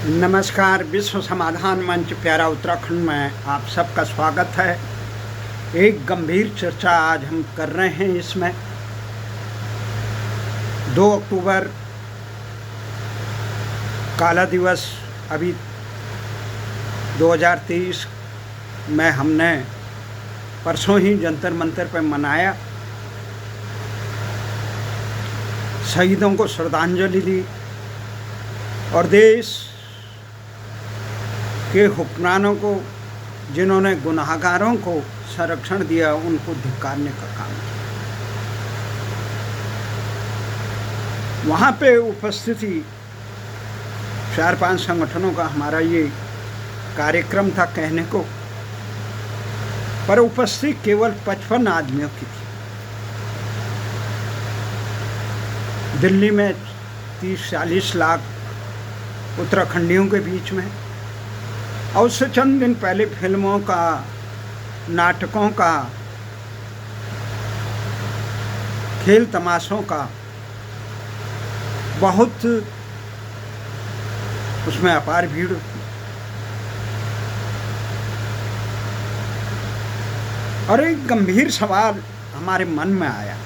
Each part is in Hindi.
नमस्कार। विश्व समाधान मंच प्यारा उत्तराखंड में आप सबका स्वागत है। एक गंभीर चर्चा आज हम कर रहे हैं। इसमें 2 अक्टूबर काला दिवस अभी 2023 में हमने परसों ही जंतर मंतर पर मनाया, शहीदों को श्रद्धांजलि दी और देश के हुक्मरानों को, जिन्होंने गुनाहगारों को संरक्षण दिया, उनको धिक्कारने का काम किया। वहाँ पे उपस्थिति 4-5 संगठनों का हमारा ये कार्यक्रम था कहने को, पर उपस्थित केवल 55 आदमियों की थी। दिल्ली में 30-40 लाख उत्तराखंडियों के बीच में, और उससे चंद दिन पहले फिल्मों का, नाटकों का, खेल तमाशों का बहुत उसमें अपार भीड़ थी। और एक गंभीर सवाल हमारे मन में आया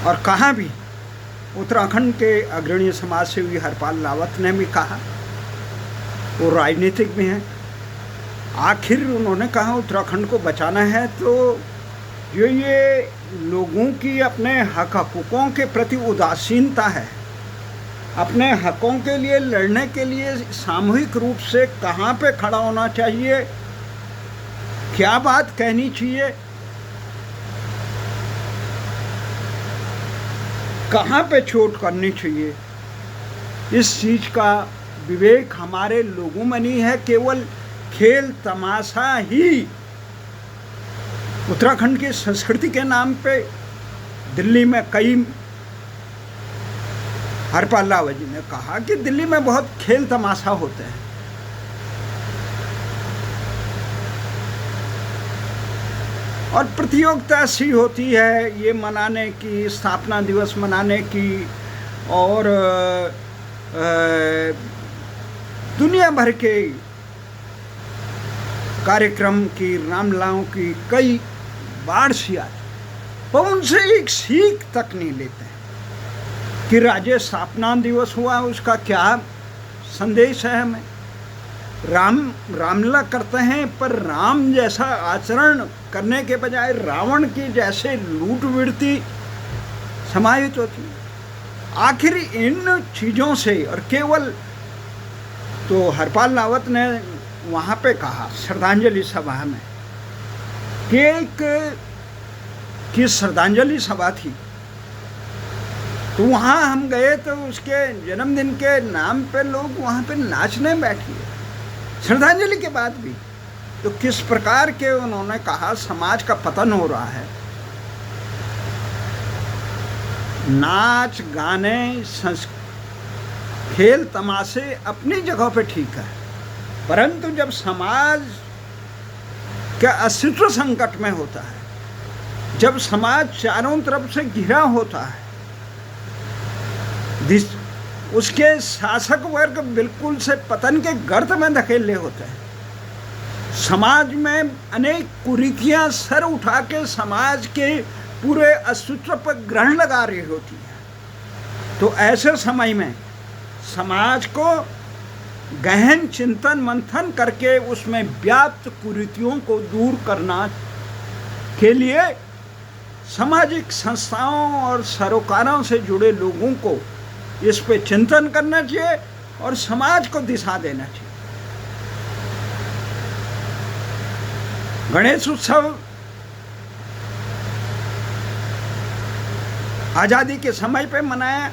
और कहा भी, उत्तराखंड के अग्रणी समाज सेवी हरपाल रावत ने भी कहा, वो राजनीतिक भी हैं। आखिर उन्होंने कहा उत्तराखंड को बचाना है तो जो ये लोगों की अपने हक हकूक़ों के प्रति उदासीनता है, अपने हकों के लिए लड़ने के लिए सामूहिक रूप से कहाँ पे खड़ा होना चाहिए, क्या बात कहनी चाहिए, कहाँ पे चोट करनी चाहिए, इस चीज़ का विवेक हमारे लोगों में नहीं है। केवल खेल तमाशा ही उत्तराखंड की संस्कृति के नाम पे दिल्ली में कई, हरपाल रावत जी ने कहा कि दिल्ली में बहुत खेल तमाशा होते हैं। और प्रतियोगिता सी होती है ये मनाने की, स्थापना दिवस मनाने की, और दुनिया भर के कार्यक्रम की, रामलीलाओं की कई बाढ़ सी आती, पर उनसे एक सीख तक नहीं लेते हैं कि राज्य स्थापना दिवस हुआ, उसका क्या संदेश है हमें। रामलीला करते हैं, पर राम जैसा आचरण करने के बजाय रावण की जैसे लूट विड़ती समाहित होती है। आखिर इन चीज़ों से, और केवल तो हरपाल रावत ने वहाँ पे कहा श्रद्धांजलि सभा में कि एक श्रद्धांजलि सभा थी, तो वहाँ हम गए तो उसके जन्मदिन के नाम पे लोग वहाँ पे नाचने बैठे श्रद्धांजलि के बाद भी। तो किस प्रकार के उन्होंने कहा समाज का पतन हो रहा है। नाच गाने खेल तमाशे अपनी जगह पे ठीक है, परंतु जब समाज का अस्तित्व संकट में होता है, जब समाज चारों तरफ से घिरा होता है, उसके शासक वर्ग बिल्कुल से पतन के गर्त में धकेले होते हैं, समाज में अनेक कुरीतियां सर उठा के समाज के पूरे अस्तित्व पर ग्रहण लगा रही होती है, तो ऐसे समय में समाज को गहन चिंतन मंथन करके उसमें व्याप्त कुरीतियों को दूर करना के लिए सामाजिक संस्थाओं और सरोकारों से जुड़े लोगों को इस पे चिंतन करना चाहिए और समाज को दिशा देना चाहिए। गणेश उत्सव आज़ादी के समय पे मनाया,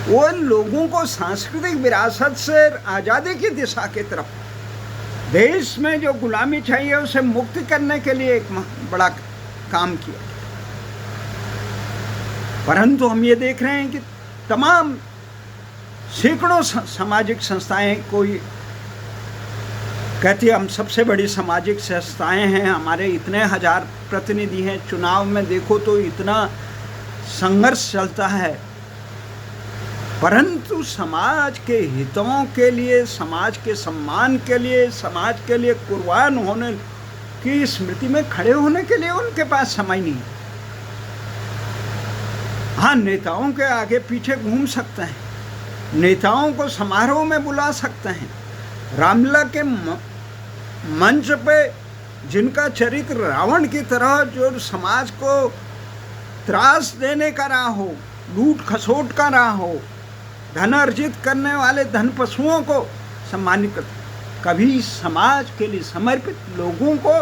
वो लोगों को सांस्कृतिक विरासत से आज़ादी की दिशा की तरफ, देश में जो गुलामी चाहिए उसे मुक्ति करने के लिए एक बड़ा काम किया। परंतु हम ये देख रहे हैं कि तमाम सैकड़ों सामाजिक संस्थाएं, कोई कहती है हम सबसे बड़ी सामाजिक संस्थाएं हैं, हमारे इतने हजार प्रतिनिधि हैं, चुनाव में देखो तो इतना संघर्ष चलता है, परंतु समाज के हितों के लिए, समाज के सम्मान के लिए, समाज के लिए कुर्बान होने की स्मृति में खड़े होने के लिए उनके पास समय नहीं। हाँ, नेताओं के आगे पीछे घूम सकते हैं, नेताओं को समारोह में बुला सकते हैं। रामलीला के मंच पे जिनका चरित्र रावण की तरह जो समाज को त्रास देने का रहा हो, लूट खसोट का रहा हो, धन अर्जित करने वाले धन पशुओं को सम्मानित करते, कभी समाज के लिए समर्पित लोगों को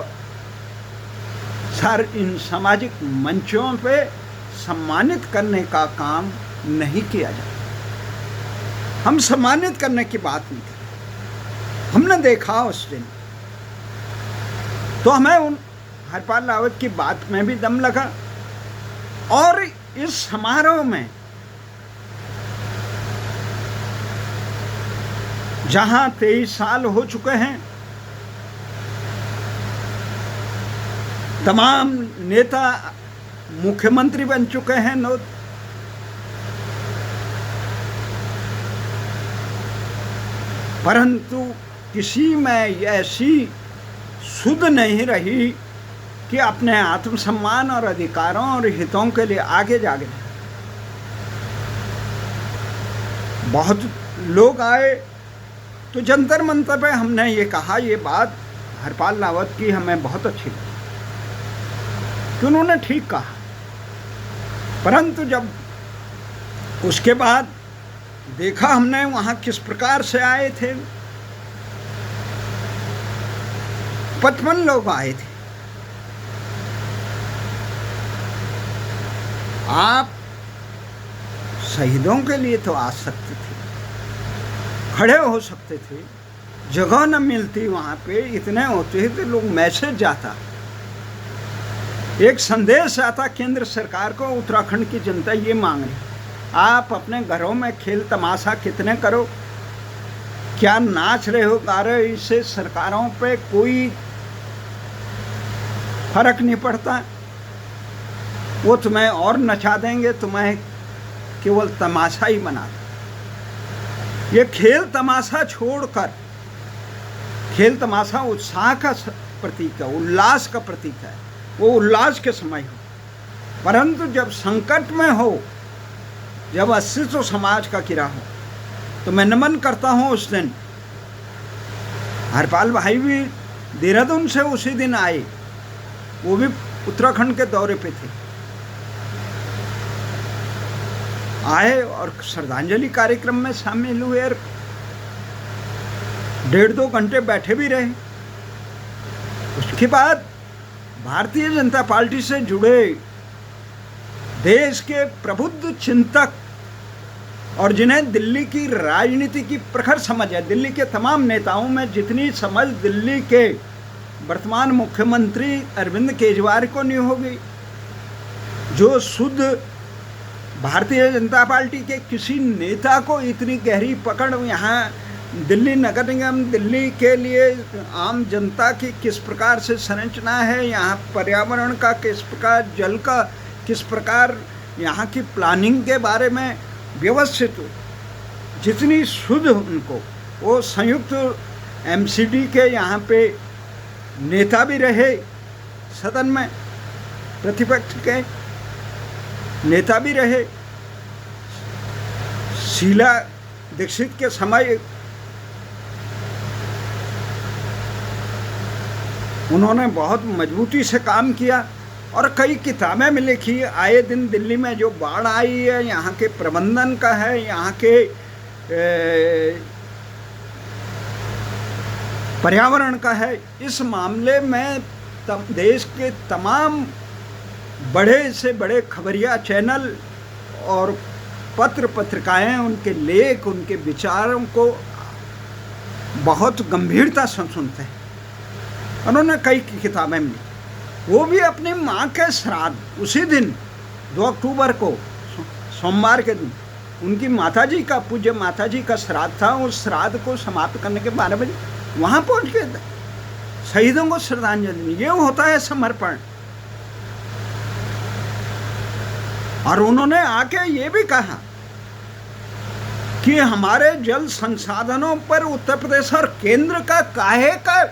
इन सामाजिक मंचों पे सम्मानित करने का काम नहीं किया जाता। हम सम्मानित करने की बात नहीं करते। हमने देखा उस दिन तो हमें उन हरपाल रावत की बात में भी दम लगा, और इस समारोह में जहां 23 साल हो चुके हैं, तमाम नेता मुख्यमंत्री बन चुके हैं, परंतु किसी में ऐसी सुध नहीं रही कि अपने आत्मसम्मान और अधिकारों और हितों के लिए आगे जागे। बहुत लोग आए तो जंतर मंतर पे हमने ये कहा, ये बात हरपाल रावत की हमें बहुत अच्छी लगी कि उन्होंने ठीक कहा। परंतु जब उसके बाद देखा हमने वहाँ किस प्रकार से आए थे, 55 लोग आए थे। आप शहीदों के लिए तो आ सकते थे, खड़े हो सकते थे, जगह न मिलती वहाँ पे, इतने होते तो लोग मैसेज जाता, एक संदेश आता केंद्र सरकार को, उत्तराखंड की जनता ये मांग रही, आप अपने घरों में खेल तमाशा कितने करो, क्या नाच रहे हो, गा रहे हो, इससे सरकारों पे कोई फर्क नहीं पड़ता, वो तुम्हें और नचा देंगे, तुम्हें केवल तमाशा ही बना दो। ये खेल तमाशा छोड़कर, खेल तमाशा उत्साह का प्रतीक है, उल्लास का प्रतीक है, वो उल्लास के समय हो। परंतु जब संकट में हो, जब अस्तित्व समाज का गिरा हो, तो मैं नमन करता हूँ उस दिन। हरपाल भाई भी देहरादून से उसी दिन आए, वो भी उत्तराखंड के दौरे पे थे, आए और श्रद्धांजलि कार्यक्रम में शामिल हुए और 1.5-2 घंटे बैठे भी रहे। उसके बाद भारतीय जनता पार्टी से जुड़े देश के प्रबुद्ध चिंतक और जिन्हें दिल्ली की राजनीति की प्रखर समझ है, दिल्ली के तमाम नेताओं में जितनी समझ दिल्ली के वर्तमान मुख्यमंत्री अरविंद केजरीवाल को नहीं होगी, जो शुद्ध भारतीय जनता पार्टी के किसी नेता को इतनी गहरी पकड़ यहाँ दिल्ली नगर निगम, दिल्ली के लिए आम जनता की किस प्रकार से संरचना है, यहाँ पर्यावरण का किस प्रकार, जल का किस प्रकार, यहाँ की प्लानिंग के बारे में व्यवस्थित जितनी शुद्ध उनको, वो संयुक्त एमसीडी के यहाँ पे नेता भी रहे, सदन में प्रतिपक्ष के नेता भी रहे। शीला दीक्षित के समय उन्होंने बहुत मजबूती से काम किया और कई किताबें में लिखी। आए दिन दिल्ली में जो बाढ़ आई है, यहाँ के प्रबंधन का है, यहाँ के पर्यावरण का है। इस मामले में देश के तमाम बड़े से बड़े खबरिया चैनल और पत्र पत्रिकाएं उनके लेख, उनके विचारों को बहुत गंभीरता से सुनते हैं। उन्होंने कई किताबें में, वो भी अपनी माँ के श्राद्ध, उसी दिन 2 अक्टूबर को सोमवार के दिन उनकी माताजी का, पूज्य माताजी का श्राद्ध था। उस श्राद्ध को समाप्त करने के 12 बजे वहाँ पहुँच के शहीदों को श्रद्धांजलि, ये होता है समर्पण। और उन्होंने आके ये भी कहा कि हमारे जल संसाधनों पर उत्तर प्रदेश और केंद्र का काहे का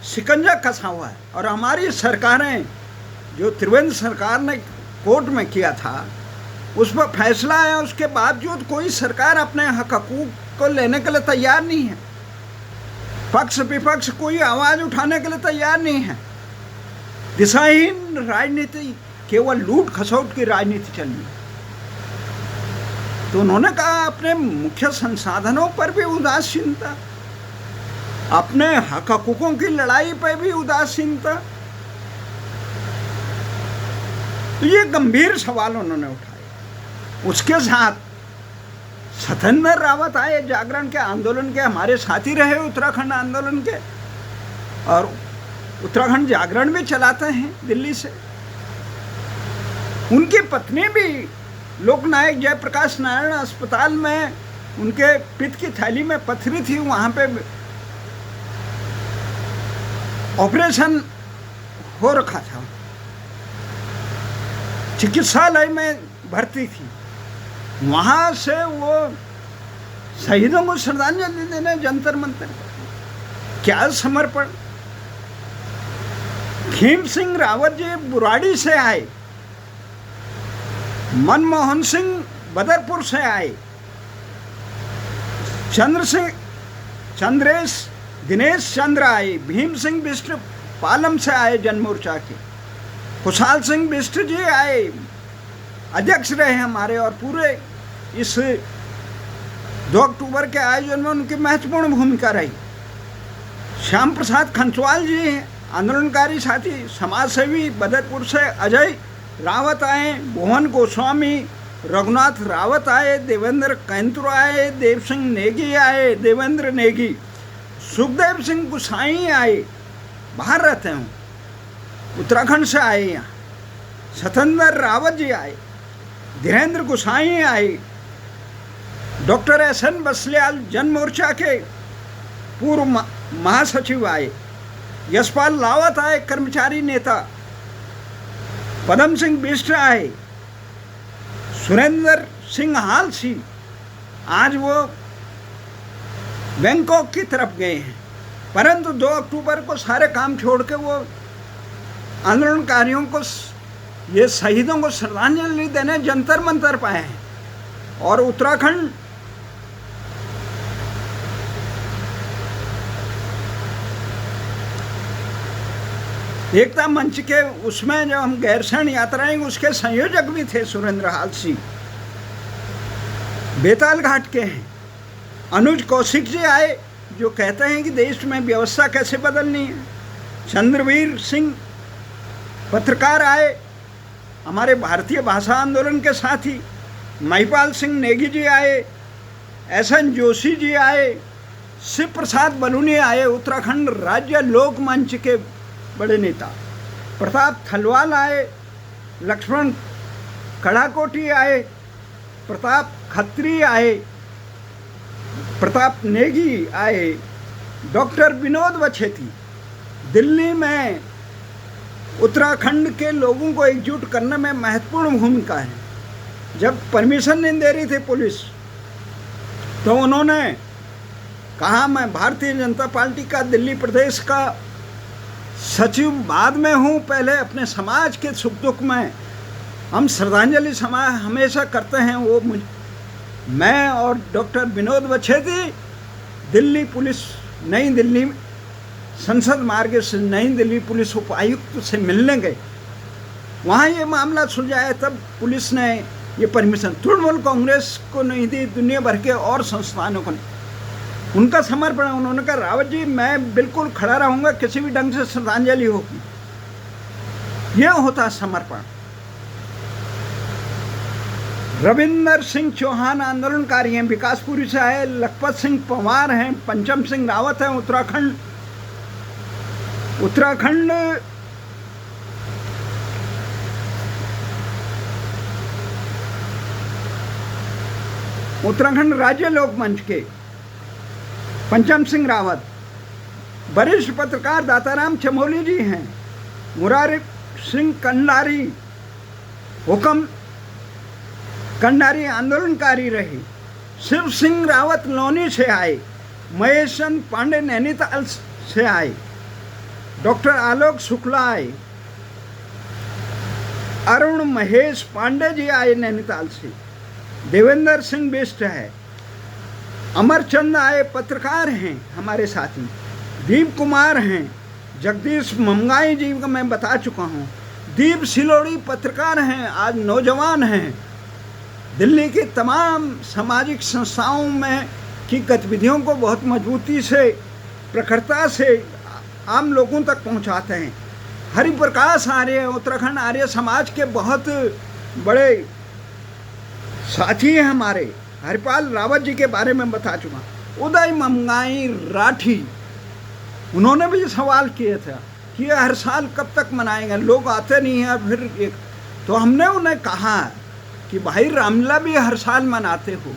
शिकंजा कसा हुआ है। और हमारी सरकारें, जो त्रिवेंद्र सरकार ने कोर्ट में किया था, उस पर फैसला है, उसके बावजूद कोई सरकार अपने हक हकूक को लेने के लिए तैयार नहीं है। पक्ष विपक्ष कोई आवाज उठाने के लिए तैयार नहीं है। दिशाहीन राजनीति, केवल लूट खसोट की राजनीति चल रही है। तो उन्होंने कहा अपने मुख्य संसाधनों पर भी उदासीनता, अपने हक हकूकों की लड़ाई पर भी उदासीनता। तो ये गंभीर सवाल उन्होंने उठाए। उसके साथ सत्येंद्र रावत आए, जागरण के आंदोलन के हमारे साथी रहे, उत्तराखंड आंदोलन के, और उत्तराखंड जागरण भी चलाते हैं दिल्ली से। उनकी पत्नी भी लोकनायक जयप्रकाश नारायण अस्पताल में, उनके पित्त की थैली में पथरी थी, वहाँ पे ऑपरेशन हो रखा था, चिकित्सालय में भर्ती थी। वहाँ से वो शहीदों को श्रद्धांजलि देने जंतर मंतर पर। क्या समर्पण! भीम सिंह रावत जी बुराड़ी से आए, मनमोहन सिंह बदरपुर से आए, दिनेश चंद्र आए, भीम सिंह बिष्ट पालम से आए जन मोर्चा के, खुशहाल सिंह बिष्ट जी आए, अध्यक्ष रहे हमारे, और पूरे इस 2 अक्टूबर के आयोजन में उनकी महत्वपूर्ण भूमिका रही। श्याम प्रसाद खंचवाल जी आंदोलनकारी साथी, समाजसेवी, बदरपुर से अजय रावत आए, मोहन गोस्वामी, रघुनाथ रावत आए, देवेंद्र कैंतुर आए, देव सिंह नेगी आए, देवेंद्र नेगी, सुखदेव सिंह गुसाई आए, बाहर रहते हैं, उत्तराखंड से आए यहाँ, सत्येंद्र रावत जी आए, धीरेन्द्र गुसाई आए, डॉक्टर एस.एन. बसलियाल जन मोर्चा के पूर्व महासचिव आए, यशपाल लावत आए, कर्मचारी नेता, पदम सिंह बिष्ट आए, सुरेंद्र सिंह हालसी, आज वो बैंकॉक की तरफ गए हैं, परंतु 2 अक्टूबर को सारे काम छोड़ के वो आंदोलनकारियों को, ये शहीदों को श्रद्धांजलि देने जंतर मंतर पाए हैं। और उत्तराखंड एकता मंच के उसमें जब हम गैरसैंण यात्राएं, उसके संयोजक भी थे सुरेंद्र हालसी, बेताल घाट के हैं। अनुज कौशिक जी आए, जो कहते हैं कि देश में व्यवस्था कैसे बदलनी है। चंद्रवीर सिंह पत्रकार आए, हमारे भारतीय भाषा आंदोलन के साथी। महिपाल सिंह नेगी जी आए, एस.एन. जोशी जी आए, शिव प्रसाद बलूनी आए, उत्तराखंड राज्य लोक मंच के बड़े नेता। प्रताप थलवाल आए, लक्ष्मण कड़ाकोटी आए, प्रताप खत्री आए, प्रताप नेगी आए, डॉक्टर विनोद वछेती। दिल्ली में उत्तराखंड के लोगों को एकजुट करने में महत्वपूर्ण भूमिका है। जब परमिशन नहीं दे रही थी पुलिस, तो उन्होंने कहा मैं भारतीय जनता पार्टी का दिल्ली प्रदेश का सचिव बाद में हूँ, पहले अपने समाज के सुख दुख में हम श्रद्धांजलि समाज हमेशा करते हैं। वो मैं और डॉक्टर विनोद वछेती दिल्ली पुलिस, नई दिल्ली संसद मार्ग से नई दिल्ली पुलिस उपायुक्त से मिलने गए, वहाँ ये मामला सुलझाया। तब पुलिस ने ये परमिशन तृणमूल कांग्रेस को नहीं दी, दुनिया भर के और संस्थानों को नहीं। उनका समर्पण, उन्होंने कहा रावत जी मैं बिल्कुल खड़ा रहूँगा, किसी भी ढंग से श्रद्धांजलि होगी। यह होता समर्पण। रविंदर सिंह चौहान आंदोलनकारी हैं, विकासपुरी से आए, लखपत सिंह पंवार हैं, पंचम सिंह रावत हैं, उत्तराखंड राज्य लोक मंच के पंचम सिंह रावत। वरिष्ठ पत्रकार दाताराम चमोली जी हैं, मुरारी सिंह कंडारी, हुकम कंडारी आंदोलनकारी रहे, शिव सिंह रावत लोनी से आए, महेश चंद पांडे नैनीताल से आए, डॉक्टर आलोक शुक्ला आए, अरुण महेश पांडे जी आए नैनीताल से, देवेंद्र सिंह बिष्ट है, अमरचंद आए, पत्रकार हैं हमारे साथी, दीप कुमार हैं, जगदीश मंगाई जी का मैं बता चुका हूँ, दीप सिलोड़ी पत्रकार हैं, आज नौजवान हैं, दिल्ली की तमाम सामाजिक संस्थाओं में की गतिविधियों को बहुत मजबूती से, प्रखरता से आम लोगों तक पहुंचाते हैं। हरिप्रकाश आर्य उत्तराखंड आर्य समाज के बहुत बड़े साथी हैं हमारे, हरिपाल रावत जी के बारे में बता चुका। उदय मंगाई राठी, उन्होंने भी सवाल किए थे कि ये हर साल कब तक मनाएंगे, लोग आते नहीं हैं। फिर एक तो हमने उन्हें कहा कि भाई रामलीला भी हर साल मनाते हो,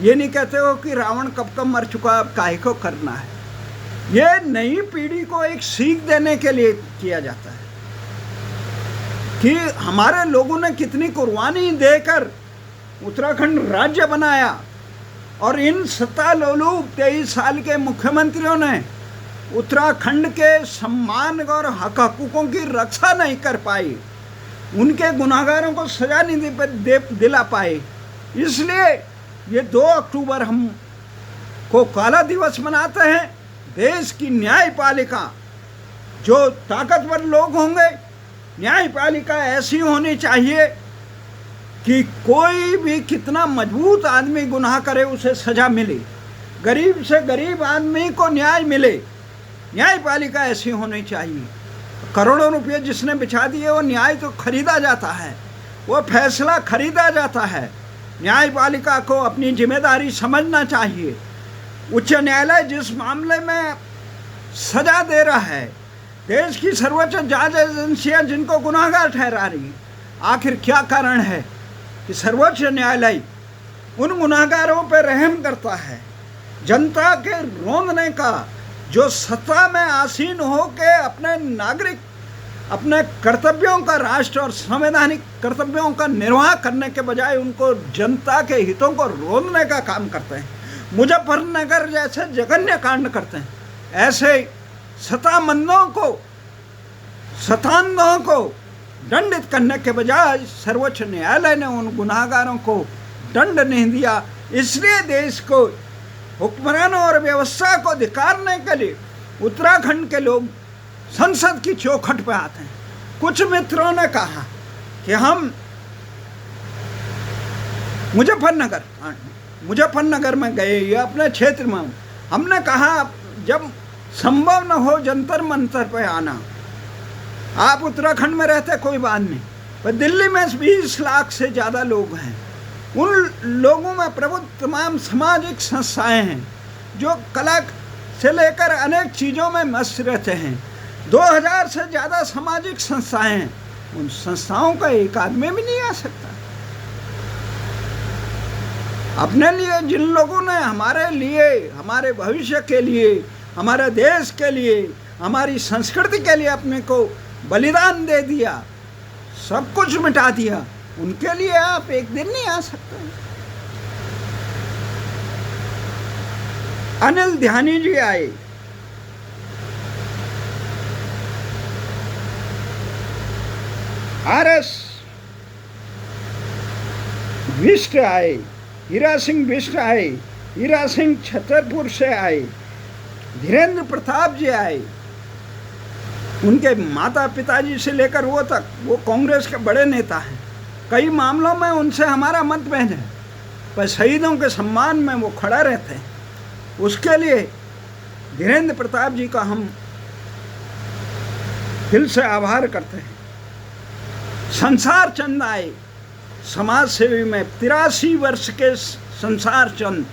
ये नहीं कहते हो कि रावण कब कब मर चुका, अब काहे को करना है। ये नई पीढ़ी को एक सीख देने के लिए किया जाता है कि हमारे लोगों ने कितनी कुर्बानी देकर उत्तराखंड राज्य बनाया, और इन सत्तालोलुप 23 साल के मुख्यमंत्रियों ने उत्तराखंड के सम्मान और हक हकूकों की रक्षा नहीं कर पाई, उनके गुनाहगारों को सजा नहीं दिला पाए। इसलिए ये 2 अक्टूबर हम को काला दिवस मनाते हैं। देश की न्यायपालिका, जो ताकतवर लोग होंगे, न्यायपालिका ऐसी होनी चाहिए कि कोई भी कितना मजबूत आदमी गुनाह करे उसे सजा मिले, गरीब से गरीब आदमी को न्याय मिले। न्यायपालिका ऐसी होनी चाहिए। करोड़ों रुपये जिसने बिछा दिए वो न्याय तो खरीदा जाता है, वो फैसला खरीदा जाता है। न्यायपालिका को अपनी जिम्मेदारी समझना चाहिए। उच्च न्यायालय जिस मामले में सजा दे रहा है, देश की सर्वोच्च जांच एजेंसियां जिनको गुनाहगार ठहरा रही, आखिर क्या कारण है कि सर्वोच्च न्यायालय उन गुनाहगारों पर रहम करता है? जनता के रोंदने का, जो सत्ता में आसीन हो के अपने नागरिक, अपने कर्तव्यों का, राष्ट्र और संवैधानिक कर्तव्यों का निर्वाह करने के बजाय उनको जनता के हितों को रोंदने का काम करते हैं, मुजफ्फरनगर जैसे जघन्य कांड करते हैं। ऐसे सत्तामंदों को, सतांधों को दंडित करने के बजाय सर्वोच्च न्यायालय ने उन गुनाहगारों को दंड नहीं दिया। इसलिए देश को, हुक्मरानों और व्यवस्था को धिक्कारने के लिए उत्तराखंड के लोग संसद की चौखट पर आते हैं। कुछ मित्रों ने कहा कि हम मुजफ्फरनगर में गए या अपने क्षेत्र में, हमने कहा जब संभव न हो जंतर मंतर पे आना, आप उत्तराखंड में रहते कोई बात नहीं, पर दिल्ली में 20 लाख से ज़्यादा लोग हैं। उन लोगों में प्रबुद्ध तमाम सामाजिक संस्थाएं हैं जो कला से लेकर अनेक चीज़ों में मस्त रहते हैं। 2000 से ज़्यादा सामाजिक संस्थाएं हैं। उन संस्थाओं का एक आदमी भी नहीं आ सकता। अपने लिए जिन लोगों ने हमारे लिए, हमारे भविष्य के लिए, हमारे देश के लिए, हमारी संस्कृति के लिए अपने को बलिदान दे दिया, सब कुछ मिटा दिया, उनके लिए आप एक दिन नहीं आ सकते। अनिल ध्यानी जी आए, RS बिष्ट आए, हीरा सिंह बिष्ट आए, हीरा सिंह छतरपुर से आए, धीरेन्द्र प्रताप जी आए। उनके माता पिताजी से लेकर वो तक, वो कांग्रेस के बड़े नेता हैं। कई मामलों में उनसे हमारा मतभेद है, पर शहीदों के सम्मान में वो खड़ा रहते हैं। उसके लिए धीरेन्द्र प्रताप जी का हम दिल से आभार करते हैं। संसार चंद आए, समाज सेवी में 83 वर्ष के संसार चंद,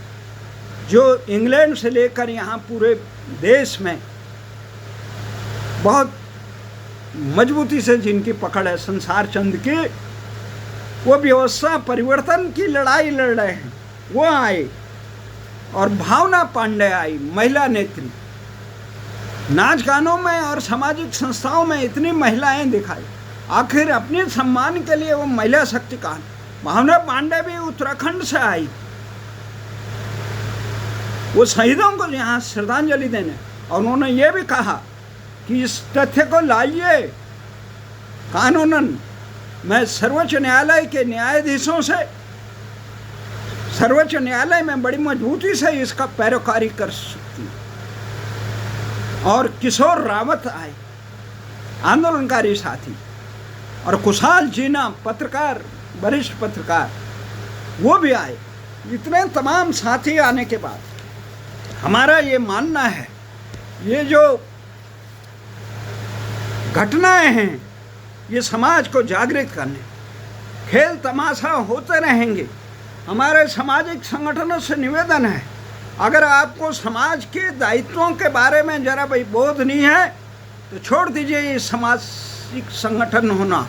जो इंग्लैंड से लेकर यहाँ पूरे देश में बहुत मजबूती से जिनकी पकड़ है संसार चंद की, वो व्यवस्था परिवर्तन की लड़ाई लड़ रहे हैं, वो आए। और भावना पांडे आई, महिला नेत्री। नाच गानों में और सामाजिक संस्थाओं में इतनी महिलाएं दिखाई, आखिर अपने सम्मान के लिए वो महिला शक्ति कहाँ। भावना पांडे भी उत्तराखंड से आई, वो शहीदों को यहाँ श्रद्धांजलि देने, और उन्होंने ये भी कहा कि इस तथ्य को लाइए कानूनन मैं सर्वोच्च न्यायालय के न्यायाधीशों से, सर्वोच्च न्यायालय में बड़ी मजबूती से इसका पैरोकारी कर सकती हूँ। और किशोर रावत आए, आंदोलनकारी साथी, और कुशाल जीना पत्रकार, वरिष्ठ पत्रकार, वो भी आए। इतने तमाम साथी आने के बाद हमारा ये मानना है, ये जो घटनाएं हैं ये समाज को जागृत करने, खेल तमाशा होते रहेंगे। हमारे सामाजिक संगठनों से निवेदन है, अगर आपको समाज के दायित्वों के बारे में जरा भाई बोध नहीं है तो छोड़ दीजिए ये सामाजिक संगठन होना।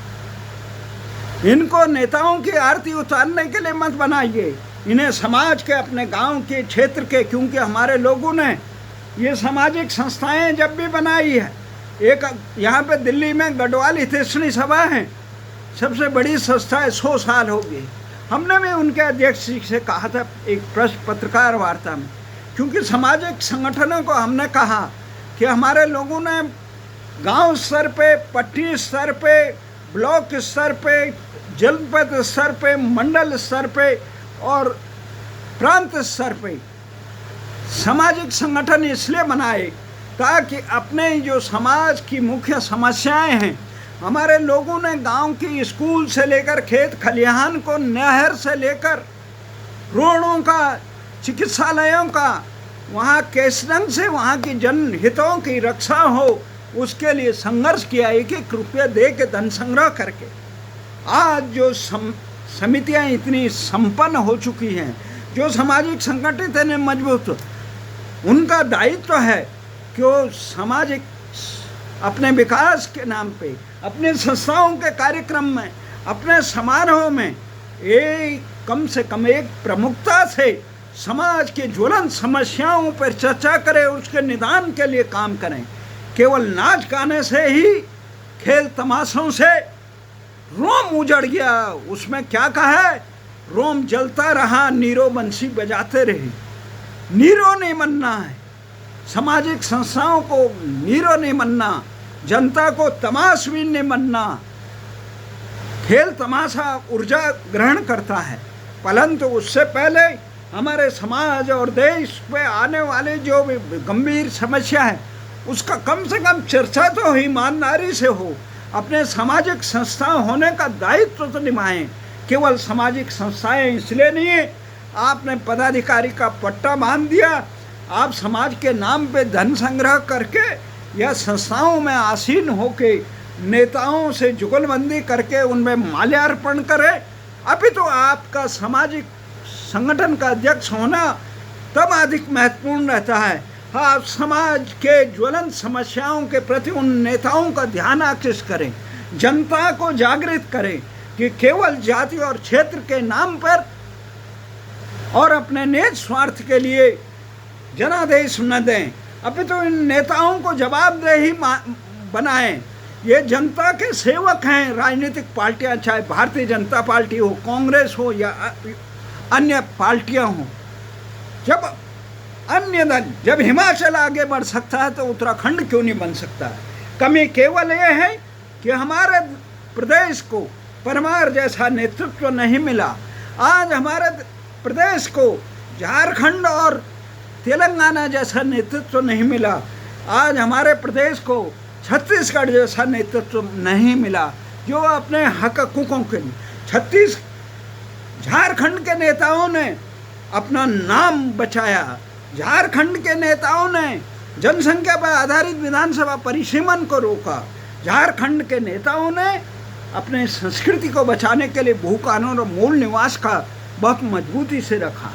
इनको नेताओं की आरती उतारने के लिए मत बनाइए, इन्हें समाज के, अपने गांव के, क्षेत्र के, क्योंकि हमारे लोगों ने ये सामाजिक संस्थाएं जब भी बनाई है, एक यहाँ पे दिल्ली में गढ़वाल हितैषणी सभा है, सबसे बड़ी संस्था है, 100 साल हो गए। हमने भी उनके अध्यक्ष जी से कहा था एक पत्रकार वार्ता में, क्योंकि सामाजिक संगठनों को हमने कहा कि हमारे लोगों ने गांव स्तर पे, पट्टी स्तर पे, ब्लॉक स्तर पे, जनपद स्तर पे, मंडल स्तर पे और प्रांत स्तर पे सामाजिक संगठन इसलिए बनाए ताकि अपने जो समाज की मुख्य समस्याएं हैं, हमारे लोगों ने गांव की स्कूल से लेकर खेत खलिहान को, नहर से लेकर रोडों का, चिकित्सालयों का, वहाँ किस ढंग से वहाँ की जनहितों की रक्षा हो, उसके लिए संघर्ष किया। एक एक रुपया दे के धन संग्रह करके आज जो समितियाँ इतनी संपन्न हो चुकी हैं, जो सामाजिक संगठित है मजबूत, उनका दायित्व है कि वो सामाजिक अपने विकास के नाम पे, अपने संस्थाओं के कार्यक्रम में, अपने समारोह में कम से कम एक प्रमुखता से समाज के ज्वलंत समस्याओं पर चर्चा करें, उसके निदान के लिए काम करें। केवल नाच गाने से ही, खेल तमाशों से रोम उजड़ गया। उसमें क्या कहा है, रोम जलता रहा, नीरो बंसी बजाते रहे। नीरो नहीं बनना है, सामाजिक संस्थाओं को नीरो नहीं बनना, जनता को तमाशबीन नहीं बनना। खेल तमाशा ऊर्जा ग्रहण करता है, परंतु उससे पहले हमारे समाज और देश पे आने वाले जो भी गंभीर समस्या है उसका कम से कम चर्चा तो ईमानदारी से हो। अपने सामाजिक संस्था होने का दायित्व तो निभाएं। केवल सामाजिक संस्थाएं इसलिए नहीं है आपने पदाधिकारी का पट्टा बांध दिया, आप समाज के नाम पे धन संग्रह करके या संस्थाओं में आसीन होके नेताओं से जुगलबंदी करके उनमें माल्यार्पण करें। अभी तो आपका सामाजिक संगठन का अध्यक्ष होना तब अधिक महत्वपूर्ण रहता है। आप समाज के ज्वलंत समस्याओं के प्रति उन नेताओं का ध्यान आकृष्ट करें, जनता को जागृत करें कि केवल जाति और क्षेत्र के नाम पर और अपने निज स्वार्थ के लिए जनादेश न दें। अभी तो इन नेताओं को जवाबदेही बनाएं। ये जनता के सेवक हैं। राजनीतिक पार्टियां, चाहे भारतीय जनता पार्टी हो, कांग्रेस हो या अन्य पार्टियां हो, जब अन्य दल, जब हिमाचल आगे बढ़ सकता है तो उत्तराखंड क्यों नहीं बन सकता है? कमी केवल ये है कि हमारे प्रदेश को परमार जैसा नेतृत्व नहीं मिला। आज हमारे प्रदेश को झारखंड और तेलंगाना जैसा नेतृत्व नहीं मिला। आज हमारे प्रदेश को छत्तीसगढ़ जैसा नेतृत्व नहीं मिला जो अपने हकों के लिए झारखंड के नेताओं ने अपना नाम बचाया। झारखंड के नेताओं ने जनसंख्या पर आधारित विधानसभा परिसीमन को रोका। झारखंड के नेताओं ने अपने संस्कृति को बचाने के लिए भू कानून और मूल निवास का बहुत मजबूती से रखा,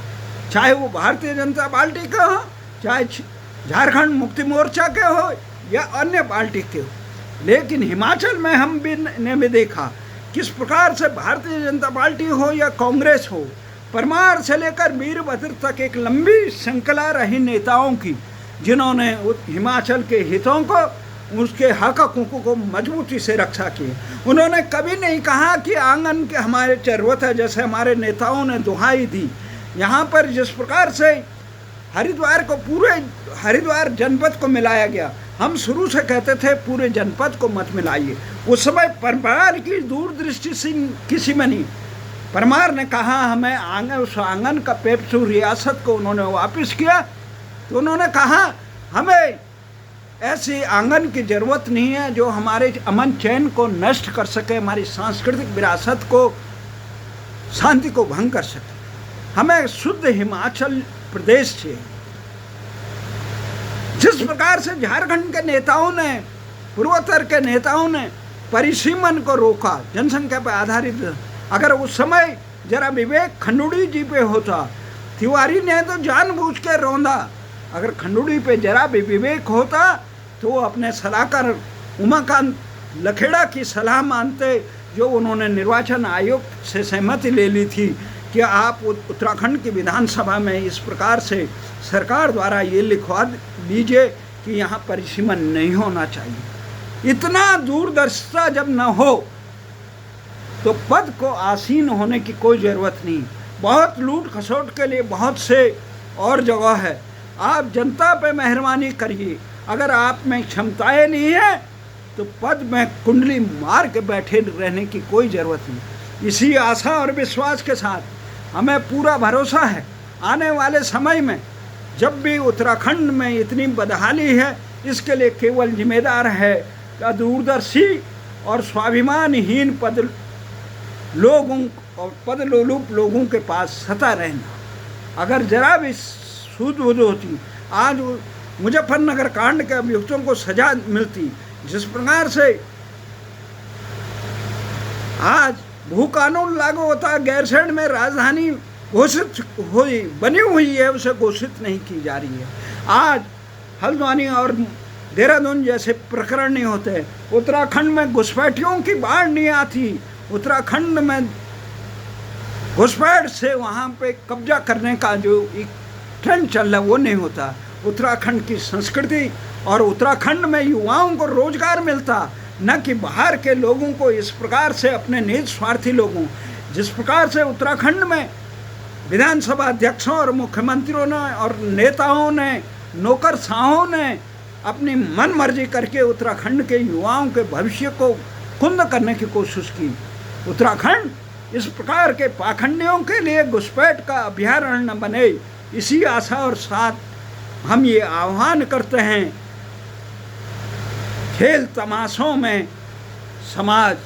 चाहे वो भारतीय जनता पार्टी का हो, चाहे झारखंड मुक्ति मोर्चा के हो या अन्य पार्टी के हो। लेकिन हिमाचल में हम भी ने भी देखा किस प्रकार से भारतीय जनता पार्टी हो या कांग्रेस हो, परमार से लेकर वीरभद्र तक एक लंबी श्रृंखला रही नेताओं की, जिन्होंने हिमाचल के हितों को, उसके हकों को मजबूती से रक्षा की। उन्होंने कभी नहीं कहा कि आंगन के हमारे चरवत है, जैसे हमारे नेताओं ने दुहाई दी। यहाँ पर जिस प्रकार से हरिद्वार को, पूरे हरिद्वार जनपद को मिलाया गया। हम शुरू से कहते थे पूरे जनपद को मत मिलाइए। उस समय परमार की दूरदृष्टि से किसी में नहीं। परमार ने कहा हमें उस आंगन का पेप्सू रियासत को उन्होंने वापस किया, तो उन्होंने कहा हमें ऐसी आंगन की ज़रूरत नहीं है जो हमारे अमन चैन को नष्ट कर सके, हमारी सांस्कृतिक विरासत को, शांति को भंग कर सके। हमें शुद्ध हिमाचल प्रदेश चाहिए। जिस प्रकार से झारखंड के नेताओं ने, पूर्वोत्तर के नेताओं ने परिसीमन को रोका जनसंख्या पर आधारित, अगर उस समय जरा विवेक खंडूड़ी जी पे होता, तिवारी ने तो जानबूझ के रौंदा, अगर खंडूड़ी पे जरा भी विवेक होता तो वो अपने सलाहकार उमाकांत लखेड़ा की सलाह मानते, जो उन्होंने निर्वाचन आयोग से सहमति ले ली थी कि आप उत्तराखंड की विधानसभा में इस प्रकार से सरकार द्वारा ये लिखवा दीजिए कि यहाँ परिसीमन नहीं होना चाहिए। इतना दूरदर्शिता जब न हो तो पद को आसीन होने की कोई ज़रूरत नहीं। बहुत लूट खसोट के लिए बहुत से और जगह है। आप जनता पे मेहरबानी करिए। अगर आप में क्षमताएं नहीं है तो पद में कुंडली मार के बैठे रहने की कोई ज़रूरत नहीं। इसी आशा और विश्वास के साथ हमें पूरा भरोसा है आने वाले समय में जब भी उत्तराखंड में इतनी बदहाली है, इसके लिए केवल जिम्मेदार है दूरदर्शी और स्वाभिमानहीन पद लोगों और पद लोलुप लोगों के पास सता रहना। अगर जरा भी सूझबूझ होती, आज मुजफ्फरनगर कांड के अभियुक्तों को सजा मिलती, जिस प्रकार से आज भू कानून लागू होता, गैरसैंण में राजधानी घोषित हुई, बनी हुई है, उसे घोषित नहीं की जा रही है। आज हल्द्वानी और देहरादून जैसे प्रकरण नहीं होते। उत्तराखंड में घुसपैठियों की बाढ़ नहीं आती। उत्तराखंड में घुसपैठ से वहाँ पे कब्जा करने का जो एक ट्रेंड चल रहा है वो नहीं होता। उत्तराखंड की संस्कृति और उत्तराखंड में युवाओं को रोजगार मिलता, न कि बाहर के लोगों को इस प्रकार से अपने निज स्वार्थी लोगों, जिस प्रकार से उत्तराखंड में विधानसभा अध्यक्षों और मुख्यमंत्रियों ने और नेताओं ने, नौकरशाहों ने अपनी मन मर्जी करके उत्तराखंड के युवाओं के भविष्य को कुंद करने की कोशिश की। उत्तराखंड इस प्रकार के पाखंडियों के लिए घुसपैठ का अभयारण्य न बने, इसी आशा और साथ हम ये आह्वान करते हैं। खेल तमाशों में समाज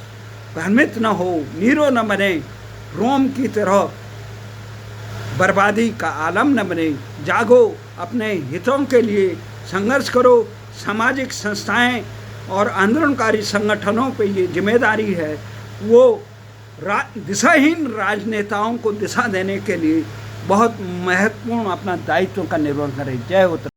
भ्रमित न हो, नीरो न बने, रोम की तरह बर्बादी का आलम न बने। जागो, अपने हितों के लिए संघर्ष करो। सामाजिक संस्थाएं और आंदोलनकारी संगठनों पे ये जिम्मेदारी है, वो दिशाहीन राजनेताओं को दिशा देने के लिए बहुत महत्वपूर्ण अपना दायित्व का निर्वहन करें। जय उत्तराखंड।